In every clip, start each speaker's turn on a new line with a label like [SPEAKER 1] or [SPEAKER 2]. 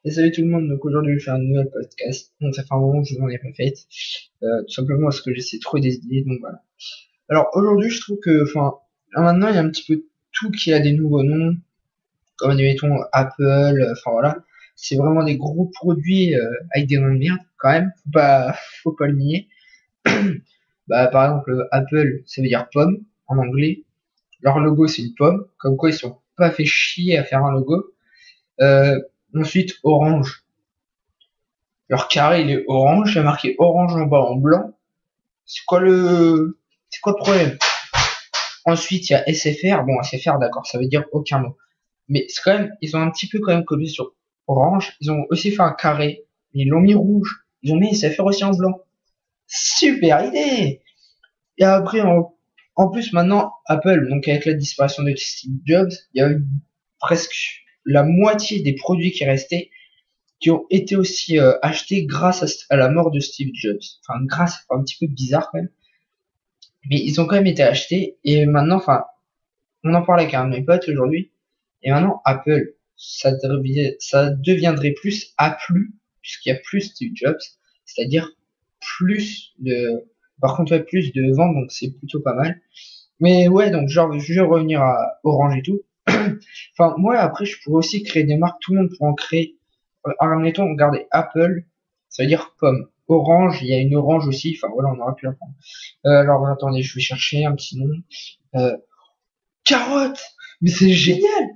[SPEAKER 1] Et salut tout le monde, donc aujourd'hui je fais un nouvel podcast. Donc ça fait un moment que je vous en ai pas fait. Tout simplement parce que j'essaie trop des idées, donc voilà. Alors aujourd'hui je trouve que, enfin, là, maintenant il y a un petit peu tout qui a des nouveaux noms, comme admettons Apple, enfin voilà. C'est vraiment des gros produits avec des noms de merde quand même, faut pas le nier. Bah par exemple Apple ça veut dire pomme en anglais. Leur logo c'est une pomme, comme quoi ils sont pas fait chier à faire un logo. Euh, Ensuite Orange. Leur carré, il est orange, il y a marqué orange en bas en blanc. C'est quoi le problème? Ensuite, il y a SFR. Bon, SFR, d'accord, ça veut dire aucun mot. Mais c'est quand même, ils ont un petit peu quand même copié sur orange. Ils ont aussi fait un carré. Ils l'ont mis rouge. Ils ont mis SFR aussi en blanc. Super idée! Et après, en plus, maintenant, Apple, donc avec la disparition de Steve Jobs, il y a eu presque la moitié des produits qui restaient qui ont été aussi achetés grâce à la mort de Steve Jobs. Enfin, grâce, un petit peu bizarre quand même. Mais ils ont quand même été achetés. Et maintenant, enfin, on en parlait avec un de mes potes aujourd'hui. Et maintenant, Apple, ça deviendrait plus A+, puisqu'il y a plus Steve Jobs. C'est-à-dire plus de... Par contre, ouais, plus de ventes, donc c'est plutôt pas mal. Mais ouais, donc genre, je vais revenir à Orange et tout. Enfin, moi, après, je pourrais aussi créer des marques. Tout le monde pourrait en créer. Admettons, regardez, Apple, ça veut dire pomme. Orange, il y a une orange aussi. Enfin, voilà, on aurait pu la prendre. Alors, attendez, je vais chercher un petit nom. Euh, Carotte! Mais c'est génial!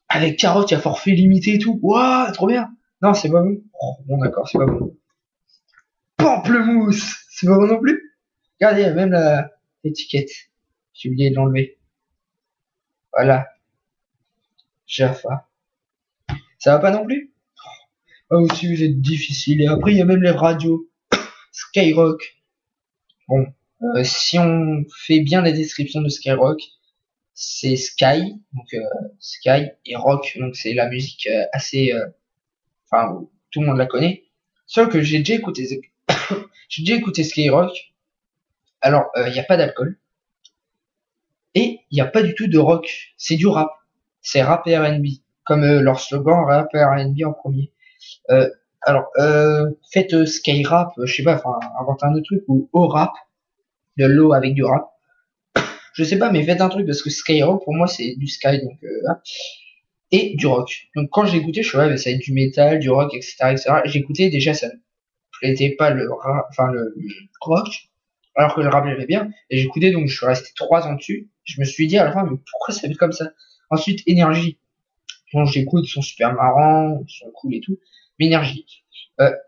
[SPEAKER 1] Avec carotte, il y a forfait limité et tout. Waouh, trop bien! Non, c'est pas bon. Oh, bon, d'accord, c'est pas bon. Pamplemousse! C'est pas bon non plus? Regardez, il y a même l'étiquette. J'ai oublié de l'enlever. Voilà, Jaffa. Ça va pas non plus? Ah aussi, vous êtes difficile. Et après, il y a même les radios. Skyrock. Bon, si on fait bien la description de Skyrock, c'est Sky, donc Sky et Rock, donc c'est la musique assez, enfin tout le monde la connaît. Sauf que j'ai déjà écouté Skyrock. Alors il n'y a pas d'alcool et il n'y a pas du tout de rock. C'est du rap, c'est rap et R&B, comme leur slogan rap et R&B en premier. Euh, alors faites Skyrap, je sais pas, enfin inventez un autre truc ou au rap, de l'eau avec du rap. Je sais pas, mais faites un truc parce que Skyrock pour moi c'est du Sky donc et du rock. Donc quand j'ai écouté, je suis ouais, mais ça va être du métal, du rock, etc., etc. J'ai écouté déjà ça ne plaisait pas enfin le rock, alors que le rap j'aimais bien. Et j'écoutais donc je suis resté 3 ans dessus. Je me suis dit à la fin mais pourquoi ça va être comme ça? Ensuite énergie. Bon j'écoute, ils sont super marrants, ils sont cool et tout. Mais énergie.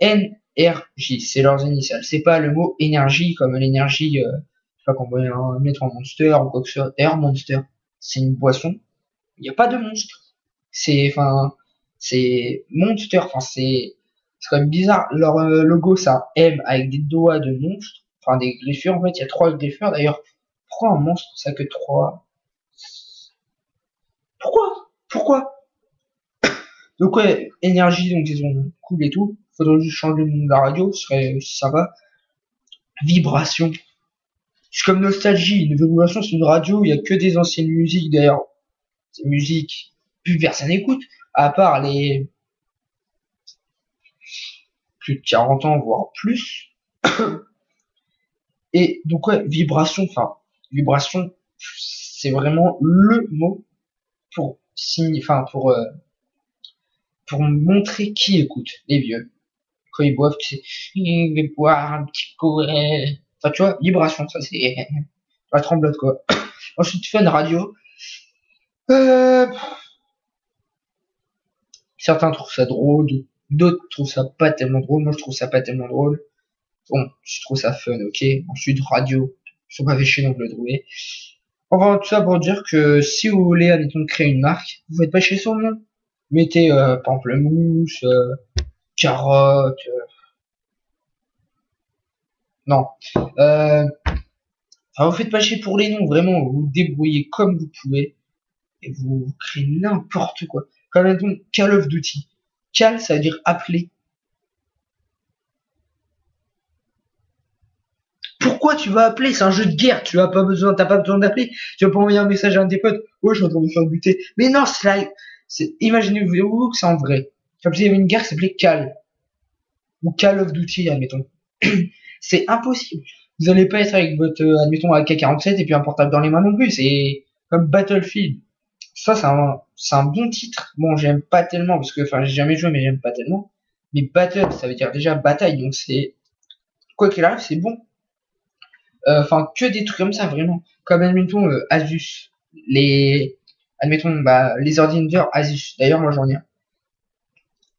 [SPEAKER 1] NRJ, c'est leurs initiales. C'est pas le mot énergie comme l'énergie, je sais pas qu'on pourrait mettre en Monster ou quoi que ce soit. Air Monster, c'est une boisson. Il n'y a pas de monstre. Enfin, c'est Monster. Enfin, c'est quand même bizarre. Leur logo, c'est un M avec des doigts de monstre. Enfin, des griffures. En fait, il y a 3 griffures. D'ailleurs, pourquoi un monstre, ça que 3? Pourquoi? Donc ouais, énergie, donc ils ont cool et tout. Faudrait juste changer le nom de la radio, ce serait sympa. Vibration. C'est comme nostalgie. Une vibration, c'est une radio, il y a que des anciennes musiques d'ailleurs. Ces musiques, plus personne n'écoute, à part les plus de 40 ans, voire plus. Et donc ouais, vibration, c'est vraiment le mot pour enfin pour montrer qui écoute. Les vieux, quand ils boivent, tu sais, je vais boire un petit coup. Enfin tu vois, vibration, ça c'est la tremblote quoi. Ensuite fun radio. Euh, Certains trouvent ça drôle, d'autres trouvent ça pas tellement drôle. Moi je trouve ça pas tellement drôle. Bon, je trouve ça fun, ok. Ensuite radio, ils sont pas fait chier donc le trouver. Enfin, tout ça pour dire que si vous voulez, admettons, créer une marque, vous faites pas chez son nom. Mettez pamplemousse, carotte, non. Enfin, vous faites pas chier pour les noms, vraiment, vous vous débrouillez comme vous pouvez et vous créez n'importe quoi. Comme admettons, Call of Duty. Call, ça veut dire appeler. Pourquoi tu vas appeler? C'est un jeu de guerre, t'as pas besoin d'appeler. Tu vas pas envoyer un message à un de tes potes. Ouais, je suis en train de me faire buter. Mais non, imaginez-vous que c'est en vrai. Comme s'il y avait une guerre qui s'appelait Cal. Ou Call of Duty, admettons. C'est impossible. Vous allez pas être avec votre, admettons, AK-47 et puis un portable dans les mains non plus. C'est comme Battlefield. Ça, c'est un bon titre. Bon, j'aime pas tellement parce que, enfin, j'ai jamais joué, mais j'aime pas tellement. Mais Battle, ça veut dire déjà bataille, donc c'est, quoi qu'il arrive, c'est bon. Enfin, que des trucs comme ça, vraiment. Comme, admettons, Asus. Les, admettons, bah, les ordinateurs Asus. D'ailleurs, moi, j'en ai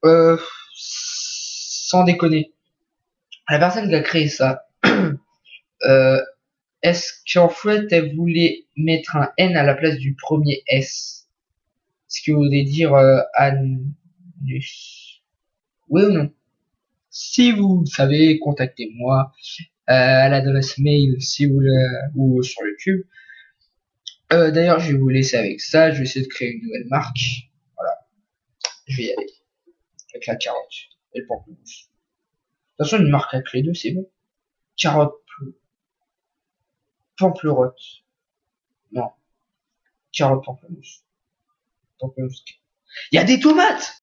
[SPEAKER 1] un. Sans déconner. La personne qui a créé ça, euh, est-ce qu'en fait, elle voulait mettre un N à la place du premier S? Ce qui voudrait dire anus. Oui ou non? Si vous le savez, contactez-moi à l'adresse mail si vous ou sur YouTube. D'ailleurs, je vais vous laisser avec ça. Je vais essayer de créer une nouvelle marque. Voilà, je vais y aller avec la carotte et le pamplemousse. De toute façon, une marque avec les deux, c'est bon. Carotte, pamplerotte. Non, carotte, pamplemousse. Pamplemousse. Il y a des tomates!